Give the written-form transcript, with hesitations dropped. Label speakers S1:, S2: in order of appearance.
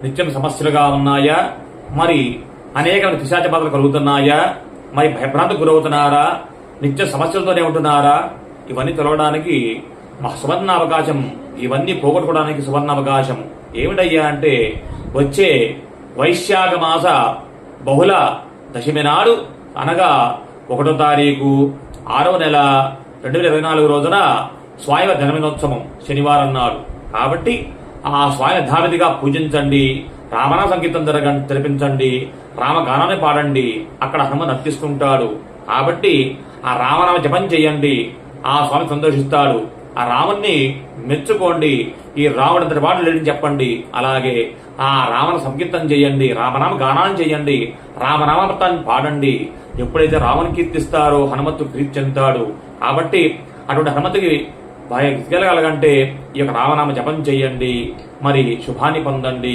S1: నిత్యం సమస్యలుగా ఉన్నాయా? మరి అనేక పిశాచ బాధలు కలుగుతున్నాయా? మరి భయభ్రాంతికి గురవుతున్నారా? నిత్య సమస్యలతోనే ఉంటున్నారా? ఇవన్నీ తెలవడానికి మా సువర్ణ అవకాశం, ఇవన్నీ పోగొట్టుకోవడానికి సువర్ణ అవకాశం ఏమిటయ్యా అంటే వచ్చే వైశాఖ మాస బహుళ దశమి నాడు అనగా 1వ తారీఖు 6వ నెల 2024 రోజున స్వామి జన్మదినోత్సవం శనివారం నాడు. కాబట్టి ఆ స్వామి యథావిధిగా పూజించండి, రామనామ సంకీర్తన జరిపించండి, రామగానాన్ని పాడండి. అక్కడ హనుమన్ నర్తిస్తుంటాడు. కాబట్టి ఆ రామనామ జపం చేయండి, ఆ స్వామి సంతోషిస్తాడు. ఆ రాముణ్ణి మెచ్చుకోండి, ఈ రాముడంతటి పాటలు లేడని చెప్పండి. అలాగే ఆ రామన సంకీర్తన చేయండి, రామనామ గానాన్ని చేయండి, రామనామృతాన్ని పాడండి. ఎప్పుడైతే రాముని కీర్తిస్తారో హనుమత్తు ప్రీతి చెందుతాడు. కాబట్టి అటువంటి హనుమతికి కలగాలంటే ఈ యొక్క రామనామ జపం చేయండి, మరి శుభాన్ని పొందండి.